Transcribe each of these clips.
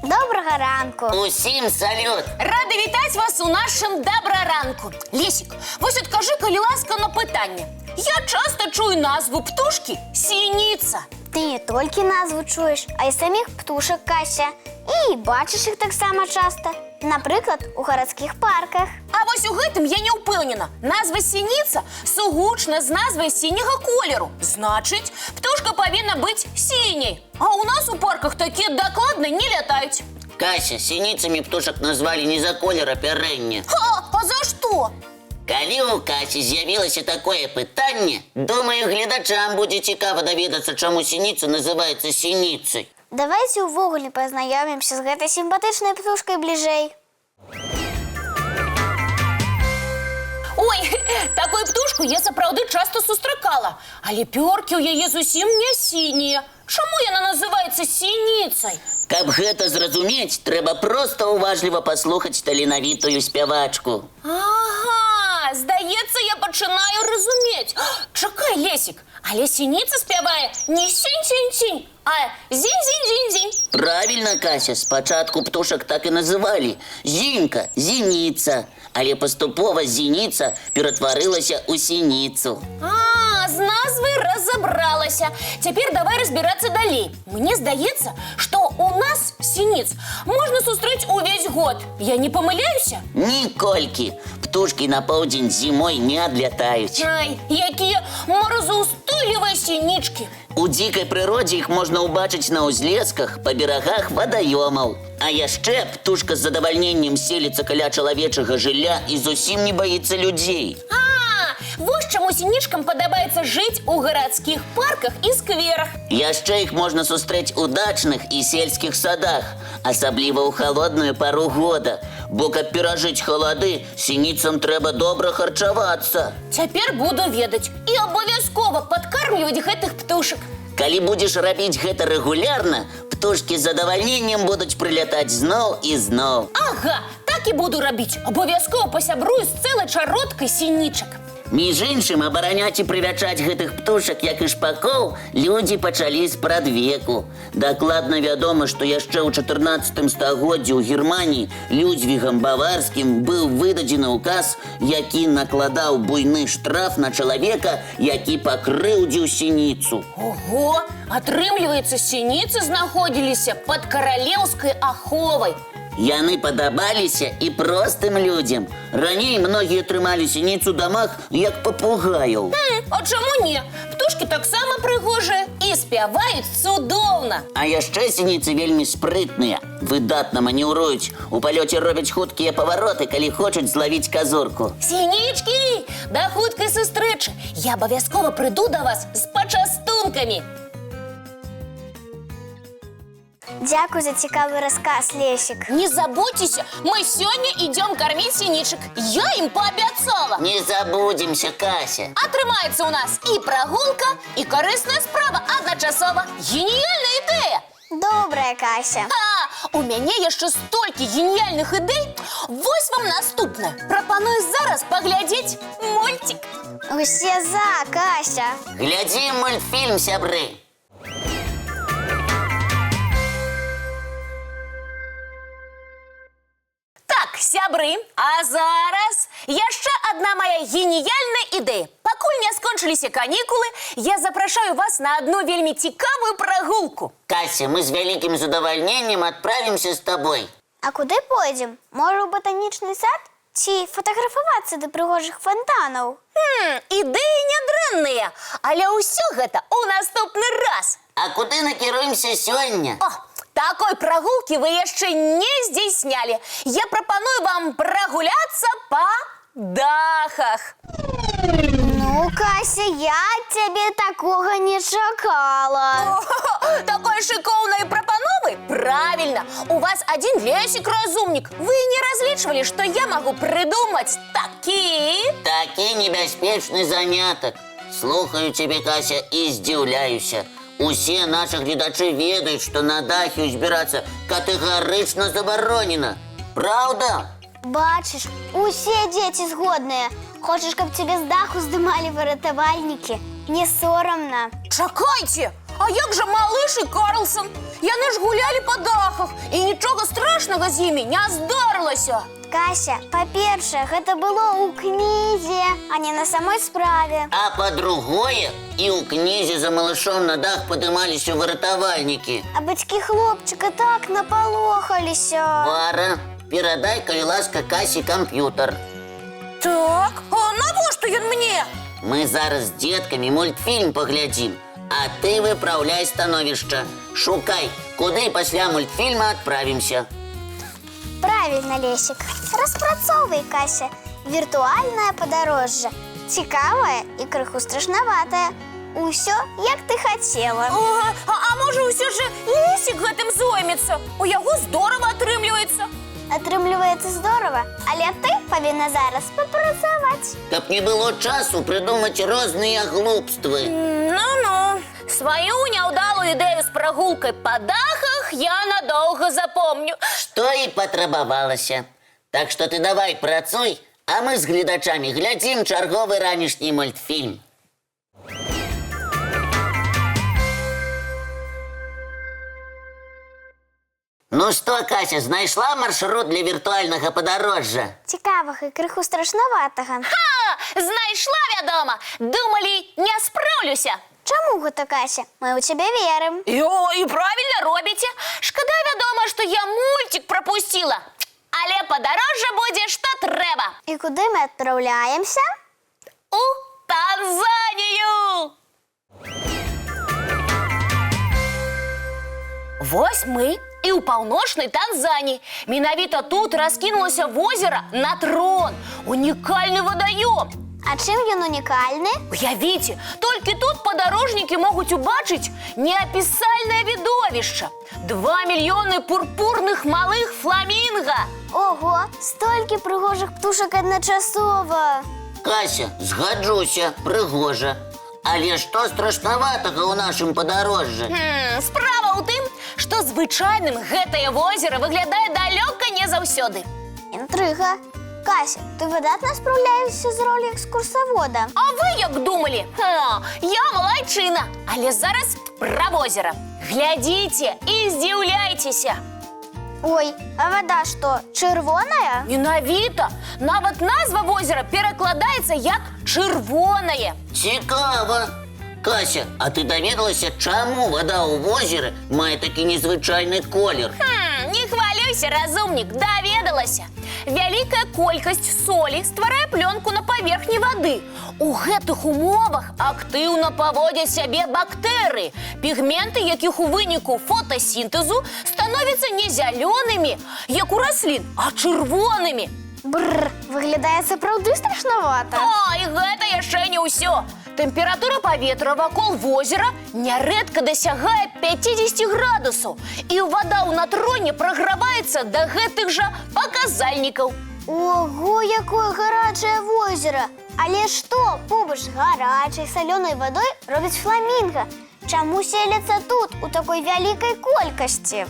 Доброго ранку. Усім салют! Рада вітати вас у нашому доброранку. Лесик, ось от кажи, коли ласка, на питання. Я часто чую назву птушки «синіця». Ти не тільки назву чуєш, а й самих птушок, Кася. І бачиш їх так само часто. Наприклад, у городських парках. А ось у гэтым я не впевнена. Назва «синіця» сугучна з назвою синього кольору. Значить, птушка повинна бути синій. А у нас у парках такі докладно не літають. Кася, синіцями птушок назвали не за колір оперення. А за що? Коли у Касі з'явилося таке питання, думаю, глядачам буде цікаво довідатися, чому синіця називається синіцею. Давайте увогуле познайомимося з гэтай симпатичною птушкою ближей. Ой, такую птушку я сапраўды часто сустракала. Але пёркі ў яе зусім не сінія. Чаму яна называецца сініцай? Каб гэта зразумець, трэба проста уважліва паслухаць таленавітую спявачку. Ага, здаецца, я пачынаю разумець. Чакай, Лесік, але сініца спявае не сінь-сінь-сінь, а зінь-зінь-зінь-зінь. Правильно, Кася, спачатку птушак так і называлі. Зінька, зініца. Але паступова зініца ператварылася ў сініцу. А, з назвы разабралася. Цяпер давай разбірацца далей. Мне здаецца, што у нас сініц можна сустрэць увесь год. Я не памыляюся? Ніколькі. Птушкі на поўдзень зімой не адлятаюць. Ай, якія морозаўстойлівыя сінічкі. У дзікай прыродзе іх можна ўбачыць на ўзлесках, па берагах вадаёмаў. А яшчэ птушка з задавальненнем селіцца каля чалавечага жылля і зусім не баіцца людзей. Вось чаму сінічкам падабаецца жыць у гарадскіх парках і скверах. Яшчэ іх можна сустрэць у дачных і сельскіх садах, асабліва ў халодную пару года. Бо каб перажыць халады, сініцам трэба добра харчавацца. Цяпер буду ведаць і абавязкова падкармліваць гэтых птушак. Калі будзеш рабіць гэта рэгулярна, птушкі з задавальненнем будуць прылятаць зноў і зноў. Ага, так і буду рабіць. Абавязкова пасябрую з цэлай чародкай сінічак. Між іншым, абараняць і прывячаць гэтых птушак, як і шпакоў, людзі пачалі спрадвеку. Дакладна вядома, што яшчэ ў 14 стагоддзі ў Германіі Людзьвігам Баварскім быў выдадзены ўказ, які накладаў буйны штраф на чалавека, які пакрыўдзіў сініцу. Ого, атрымліваецца, сініцы знаходзіліся пад каралеўскай аховай. Яны падабаліся і простым людзям. Раней многія трымалі сініцу ў дамах, як папугаяў. А чаму не? Птушкі таксама прыгожыя і спяваюць цудоўна. А яшчэ сініцы вельмі спрытныя, выдатна манеўруюць. У палёце робяць хуткія павароты, калі хочуць злавіць казурку. Сінічкі, да хуткай сустрэчы. Я абавязкова прыйду да вас з пачастункамі. Дякую за цікавий розказ, Лесик. Не забудьтеся, мы сёння идем кормить синичек. Я им пообяцала. Не забудемся, Кася. Атрымаецца у нас і прагулка, і карысная справа адначасова. Геніяльная ідэя. Добрая, Кася. У мяне яшчэ столькі геніяльных ідэй. Вось вам наступнае. Прапаную зараз паглядзець мультик. Усе за, Кася. Глядзім мультфільм, сябры. Так, сябры, а зараз яшчэ адна моя геніяльная ідэя. Пакуль не скончыліся канікулы, я запрашаю вас на одну вельмі цікавую прагулку. Кася, мы з вялікім задавальненнем адправімся з табой. А куди пойдем? Може, у ботанічний сад? Ці фотографуватися до пригожих фонтанів? Ідэі нядрэнныя, але ўсё гэта у наступны раз. А куды накіруемся сёння? О, такой прагулкі вы яшчэ не здзяйснялі. Я прапаную вам прагуляцца па дахах. Ну, Кася, я от тебе такого не чакала. Такой шикоўнай прапановы? Правильно, у вас один Лесик разумник. Вы не разлічвалі, што я могу придумать Такі небяспечны занятак. Слухаю тебе, Кася, і здзіўляюся. Усе наши гледачы ведаюць, што на дахе ўзбірацца катэгарычна забаронена. Правда? Бачиш, усе дети згодные. Хочешь, каб тебе с даху здымали выратавальники? Не соромно. Чакайце, А як же малыш і Карлсон? Яны ж гулялі па дахах, і нічога страшнага з імі не здарылася. Кася, па-першае, гэта было ў кнізе, а не на самой справе. А по-другое, і ў кнізе за малышом на дах падымаліся выратавальнікі. А бацькі хлопчыка так напалохаліся. Вара, перадай, калі ласка, Касі камп'ютар. Так, а навошта ён мне? Мы зараз з дзеткамі мультфільм паглядзім, а ты выпраўляй становішча. Шукай, куды пасля мультфільма адправімся. Правильно, Лесик. Распрацоўвай, Кася. Віртуальнае падарожжа. Цікавае і крыху страшнаватае. Усё, як ты хацела. Ага, а можа ўсё ж Лесік гэтым зоймецца? У яго здорава атрымліваецца. Атрымліваецца здорава, але ты павінна зараз папрацаваць. Каб не было часу прыдумаць розныя глупствы. Ну-ну, сваю няўдалую ідэю з прагулкай па дахах я надоўга запомню. Што і патрабавалася. Так што ты давай працуй, а мы з гледачамі глядзім чарговы ранішні мультфільм. Ну што, Кася, знайшла маршрут для віртуальнага падарожжа? Цікавага і крыху страшнаватага. Знайшла, вядома. Думалі, не спраўлюся. Чаму гэта, Кася? Мы ў цябе верым. І правильно робіце. Шкада, вядома, што я мультик пропустила. Але падарожжа будзе, што трэба. І куды мы адпраўляемся? У Танзанію! Вось мы і ў паўночнай Танзаніі. Менавіта тут раскінулася возера Натрон. Унікальны вадаём. А чым ён унікальны? Уявіце, толькі тут падарожнікі могуць убачыць неапісальнае відовішча. 2 мільёны пурпурных малых фламінга. Ого, столькі прыгожых птушак адначасова. Кася, згаджуся, прыгожа. Але што страшнаватага ў нашым падарожжы? Справа ў тым, што звычайным гэтае возера выглядае далёка не заўсёды. Інтрыга. Кася, ты выдатна спраўляешся з ролі экскурсавода. А вы як думалі? Я малайчына, але зараз пра возера. Глядзіце і здзіўляйцеся. Ой, а вода што, чырвоная? Менавіта, нават назва возера перакладаецца як чырвонае. Цікава. Кася, а ты даведалася, чаму вада ў возеры мае такі незвычайны колер? Не хвалюйся, разумнік, даведалася. Вялікая колькасць солі стварае плёнку на паверхні вады. У гэтых умовах актыўна паводзяць сябе бактэрыі, пігменты якіх у выніку фотасінтэзу становяцца не зялёнымі, як у раслін, а чырвонымі. Бррр, выглядае сапраўды страшнавата. І гэта яшчэ не ўсё. Тэмпература паветра вакол возера нярэдка дасягае 50 градусаў, і вада ў Натроне праграваецца да гэтых жа паказальнікаў. Ого, якое гарачае возера! Але што побач з гарачай салёнай вадой робіць фламінга? Чаму селяцца тут у такой вялікай колькасці?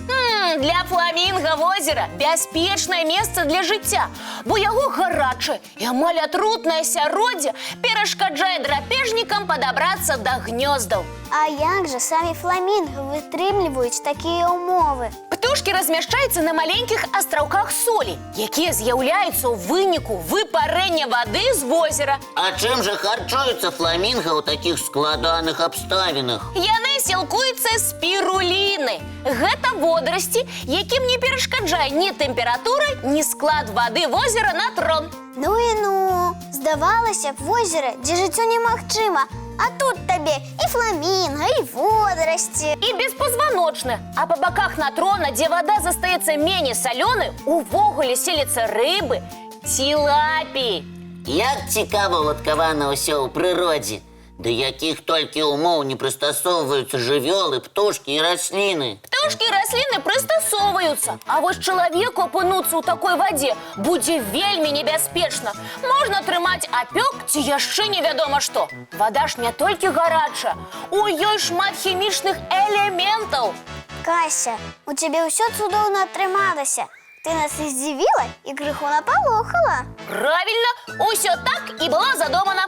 Для фламінга возера бяспечнае месца для жыцця, бо яго гарачае і амаль атрутнае асяроддзе перашкаджае драпежнікам падабрацца да гнёздаў. А як жа самі фламінга вытрымліваюць такія ўмовы? Птушкі размяшчаюцца на маленькіх астраўках солі, якія з'яўляюцца ў выніку выпарэння вады з возера. А чым жа харчуюцца фламінга ў такіх складаных абставінах? Яны сілкуюцца спіруліны. Гэта водарасці, якім не перашкаджае ні тэмпература, ні склад вады возера Натрон. Ну і ну, здавалася б, возера, дзе жыццё немагчыма. А тут табе і фламінга, і водарасці. І беспазваночны. А па баках Натрона, дзе вада застаецца меней салёнай, увогуле селяцца рыбы, цілапіі. Як цікава ўладкавана ўсё ў прыродзе. Да якіх толькі умоў не прыстасоўваюцца жывёлы, птушкі і расліны. Птушкі і расліны прыстасоўваюцца, а вось чалавеку апынуцца ў такой вадзе будзе вельмі небяспечна. Можна атрымаць апёк ці яшчэ невядома што. Вада ж не толькі гарачая, у ёй шмат хімічных элементаў. Кася, у цябе ўсё цудоўна атрымалася. Ты нас і здзівіла, і крыху напалохала. Правільна, усё так і было задумана.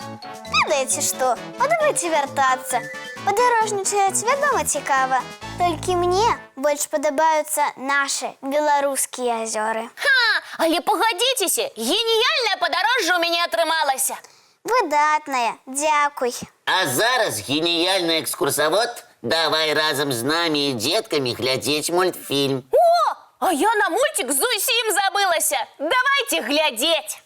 Ведаеце што, давайте вяртацца. Падарожнічаць, вядома, цікава. Толькі мне больш падабаюцца нашы беларускія азёры. Ха, але пагадзіцеся, геніяльнае падарожжа ў мяне атрымалася. Выдатнае, дзякуй. А зараз геніяльны экскурсавод. Давай разам з намі і дзеткамі глядзець мультфільм. О, а я на мультик зусім забылася. Давайте глядзець.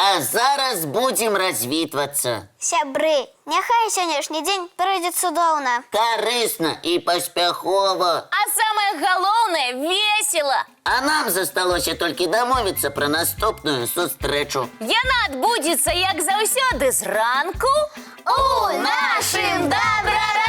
А зараз будзем развітвацца. Сябры, няхай сённяшні дзень пройдзе цудоўна. Карысна і паспяхова. А самае галоўнае весела. А нам засталося толькі дамовіцца пра наступную сустрэчу. Яна адбудзецца, як заўсёды, зранку у нашым добрарассудку.